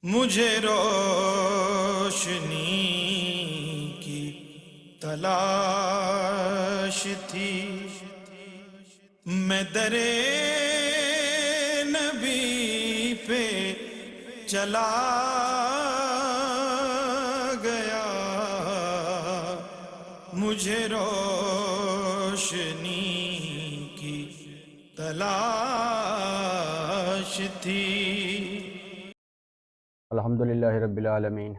مجھے روشنی کی تلاش تھی، میں درے نبی پہ چلا گیا، مجھے روشنی کی تلاش تھی۔ الحمدللہ رب العالمین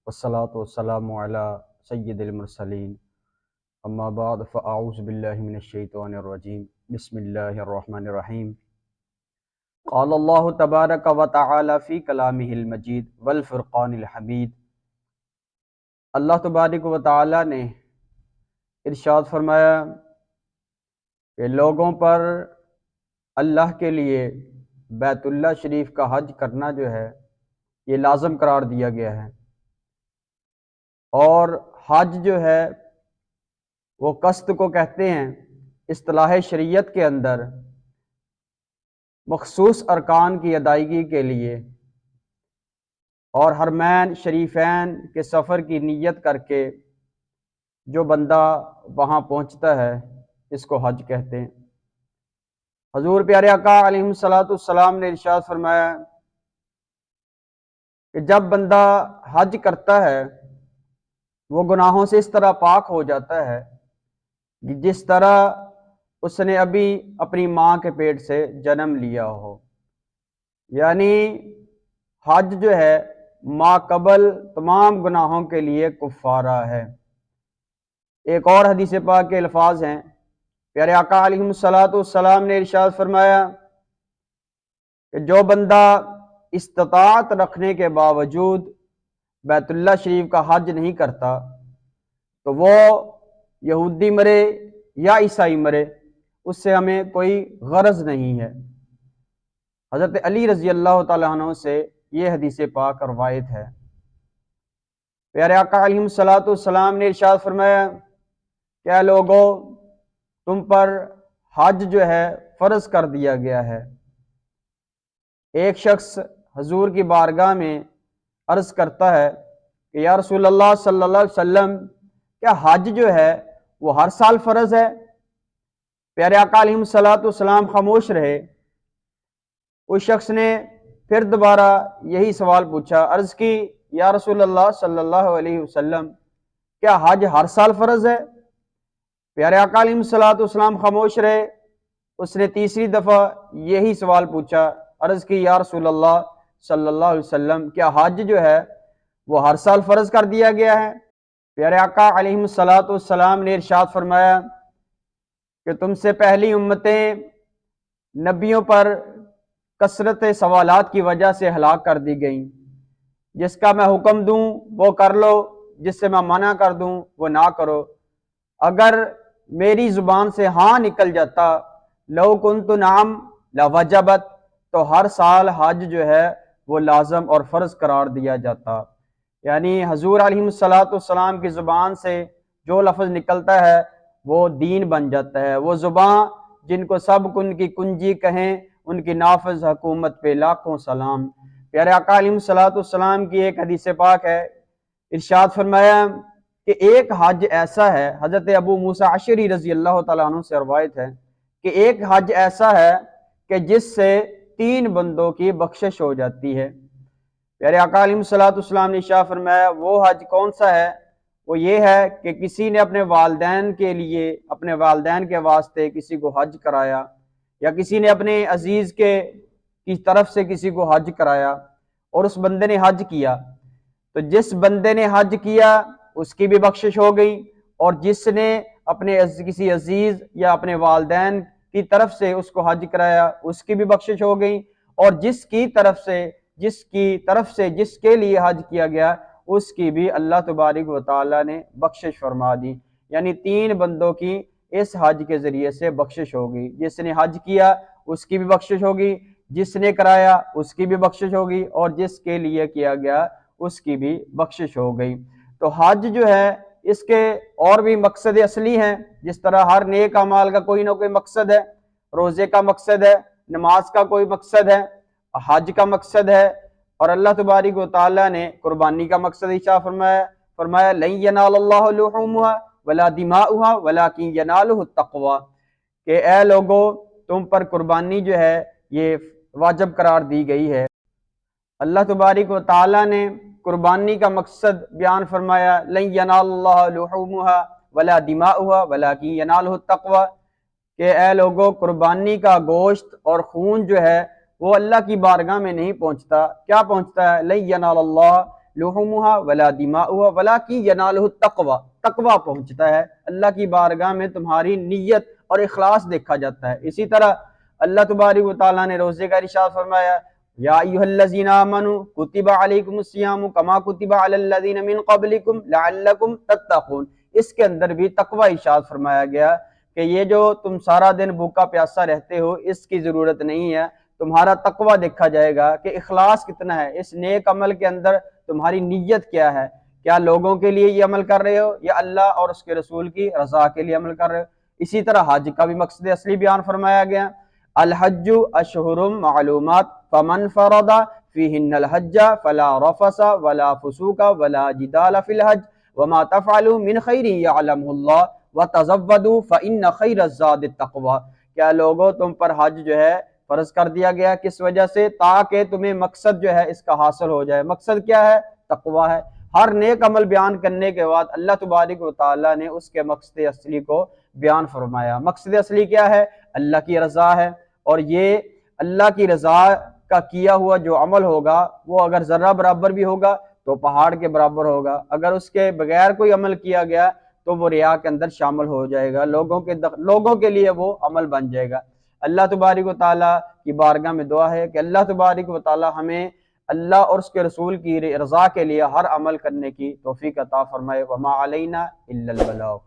والصلاة والسلام علی سید المرسلین، اما بعد فاعوذ باللہ من الشیطان الرجیم، بسم اللہ الرحمن الرحیم۔ قال اللہ تبارک و تعالی فی کلامہ المجید والفرقان الحمید۔ اللہ تبارک و تعالی نے ارشاد فرمایا کہ لوگوں پر اللہ کے لیے بیت اللہ شریف کا حج کرنا جو ہے یہ لازم قرار دیا گیا ہے، اور حج جو ہے وہ قصد کو کہتے ہیں اصطلاح شریعت کے اندر مخصوص ارکان کی ادائیگی کے لیے، اور حرمین شریفین کے سفر کی نیت کر کے جو بندہ وہاں پہنچتا ہے اس کو حج کہتے ہیں۔ حضور پیارے آقا علیہ الصلوۃ والسلام نے ارشاد فرمایا کہ جب بندہ حج کرتا ہے وہ گناہوں سے اس طرح پاک ہو جاتا ہے کہ جس طرح اس نے ابھی اپنی ماں کے پیٹ سے جنم لیا ہو، یعنی حج جو ہے ما قبل تمام گناہوں کے لیے کفارہ ہے۔ ایک اور حدیث پاک کے الفاظ ہیں، پیارے آقا علیہ الصلوۃ والسلام نے ارشاد فرمایا کہ جو بندہ استطاعت رکھنے کے باوجود بیت اللہ شریف کا حج نہیں کرتا تو وہ یہودی مرے یا عیسائی مرے، اس سے ہمیں کوئی غرض نہیں ہے۔ حضرت علی رضی اللہ تعالیٰ عنہ سے یہ حدیث پاک روایت ہے۔ پیارے آقا علیہ الصلوۃ والسلام نے ارشاد فرمایا کہ اے لوگو، تم پر حج جو ہے فرض کر دیا گیا ہے۔ ایک شخص حضور کی بارگاہ میں عرض کرتا ہے کہ یا رسول اللہ صلی اللہ علیہ وسلم، کیا حج جو ہے وہ ہر سال فرض ہے؟ پیارے آقا علیہ الصلوۃ والسلام خاموش رہے۔ اس شخص نے پھر دوبارہ یہی سوال پوچھا، عرض کی یا رسول اللہ صلی اللہ علیہ وسلم، کیا حج ہر سال فرض ہے؟ پیارے آقا علیہ الصلوۃ والسلام خاموش رہے۔ اس نے تیسری دفعہ یہی سوال پوچھا، عرض کی یا رسول اللہ صلی اللہ علیہ وسلم، کیا حج جو ہے وہ ہر سال فرض کر دیا گیا ہے؟ پیارے آقا علیہ الصلوۃ والسلام نے ارشاد فرمایا کہ تم سے پہلی امتیں نبیوں پر کثرت سوالات کی وجہ سے ہلاک کر دی گئیں۔ جس کا میں حکم دوں وہ کر لو، جس سے میں منع کر دوں وہ نہ کرو۔ اگر میری زبان سے ہاں نکل جاتا، لو کنت نعم لوجبت، تو ہر سال حج جو ہے وہ لازم اور فرض قرار دیا جاتا۔ یعنی حضور علیہ الصلوۃ والسلام کی زبان سے جو لفظ نکلتا ہے وہ دین بن جاتا ہے۔ وہ زبان جن کو سب کن کی کنجی کہیں، ان کی نافذ حکومت پہ لاکھوں سلام۔ پیارے آقا علیہ الصلوۃ والسلام کی ایک حدیث پاک ہے، ارشاد فرمایا کہ ایک حج ایسا ہے، حضرت ابو موسیٰ اشعری رضی اللہ تعالیٰ عنہ سے روایت ہے کہ ایک حج ایسا ہے کہ جس سے 3 بندوں کی بخشش ہو جاتی ہے۔ پیارے آقا علیہ الصلوۃ والسلام نے ارشاد فرمایا وہ حج کون سا ہے؟ وہ یہ ہے کہ کسی نے اپنے والدین کے لیے، اپنے والدین کے واسطے کسی کو حج کرایا، یا کسی نے اپنے عزیز کی طرف سے کسی کو حج کرایا اور اس بندے نے حج کیا، تو جس بندے نے حج کیا اس کی بھی بخشش ہو گئی، اور جس نے اپنے کسی عزیز یا اپنے والدین کی طرف سے اس کو حج کرایا اس کی بھی بخشش ہو گئی، اور جس کی طرف سے جس کے لیے حج کیا گیا اس کی بھی اللہ تبارک و تعالیٰ نے بخشش فرما دی۔ یعنی 3 بندوں کی اس حج کے ذریعے سے بخشش ہوگی۔ جس نے حج کیا اس کی بھی بخشش ہوگی، جس نے کرایا اس کی بھی بخشش ہوگی، اور جس کے لیے کیا گیا اس کی بھی بخشش ہو گئی۔ تو حج جو ہے اس کے اور بھی مقصد اصلی ہیں، جس طرح ہر نیک اعمال کا کوئی نہ کوئی مقصد ہے۔ روزے کا مقصد ہے، نماز کا کوئی مقصد ہے، حج کا مقصد ہے، اور اللہ تبارک و تعالیٰ نے قربانی کا مقصد ارشاد فرمایا لن ینال اللہ لحومها ولا دماؤها ولکن ینالہ التقوی، کہ اے لوگو تم پر قربانی جو ہے یہ واجب قرار دی گئی ہے۔ اللہ تبارک و تعالیٰ نے قربانی کا مقصد بیان فرمایا لن ینال اللہ لحومها ولا دماؤها ولکن ینالہ التقوی، کہ اے لوگو قربانی کا گوشت اور خون جو ہے وہ اللہ کی بارگاہ میں نہیں پہنچتا، کیا پہنچتا ہے؟ لن ینال اللہ لحومها ولا دماؤها ولکن ینالہ التقوی، تقوی پہنچتا ہے، اللہ کی بارگاہ میں تمہاری نیت اور اخلاص دیکھا جاتا ہے۔ اسی طرح اللہ تبارک و تعالیٰ نے روزے کا ارشاد فرمایا یا ایھا الذین آمنوا کتب علیکم الصیام کما کتب علی الذین من قبلکم لعلکم تتقون، اس کے اندر بھی تقوی ارشاد فرمایا گیا کہ یہ جو تم سارا دن بھوکا پیاسا رہتے ہو اس کی ضرورت نہیں ہے، تمہارا تقوی دیکھا جائے گا کہ اخلاص کتنا ہے، اس نیک عمل کے اندر تمہاری نیت کیا ہے، کیا لوگوں کے لیے یہ عمل کر رہے ہو یا اللہ اور اس کے رسول کی رضا کے لیے عمل کر رہے ہو۔ اسی طرح حج کا بھی مقصد اصلی بیان فرمایا گیا الحج اشہر معلومات فمن فرض فیہن الحج فلا رفث ولا فسوق ولا جدال فی الحج وما تفعلوا من خیر یعلمہ اللہ وتزودوا فإن خیر الزاد التقوی، کیا لوگوں تم پر حج جو ہے فرض کر دیا گیا کس وجہ سے؟ تاکہ تمہیں مقصد جو ہے اس کا حاصل ہو جائے۔ مقصد کیا ہے؟ تقوی ہے۔ ہر نیک عمل بیان کرنے کے بعد اللہ تبارک و تعالیٰ نے اس کے مقصد اصلی کو بیان فرمایا۔ مقصد اصلی کیا ہے؟ اللہ کی رضا ہے، اور یہ اللہ کی رضا کا کیا ہوا جو عمل ہوگا وہ اگر ذرہ برابر بھی ہوگا تو پہاڑ کے برابر ہوگا، اگر اس کے بغیر کوئی عمل کیا گیا تو وہ ریا کے اندر شامل ہو جائے گا، لوگوں کے لیے وہ عمل بن جائے گا۔ اللہ تبارک و تعالیٰ کی بارگاہ میں دعا ہے کہ اللہ تبارک و تعالیٰ ہمیں اللہ اور اس کے رسول کی رضا کے لیے ہر عمل کرنے کی توفیق عطا فرمائے۔ وما علینا الا البلاغ۔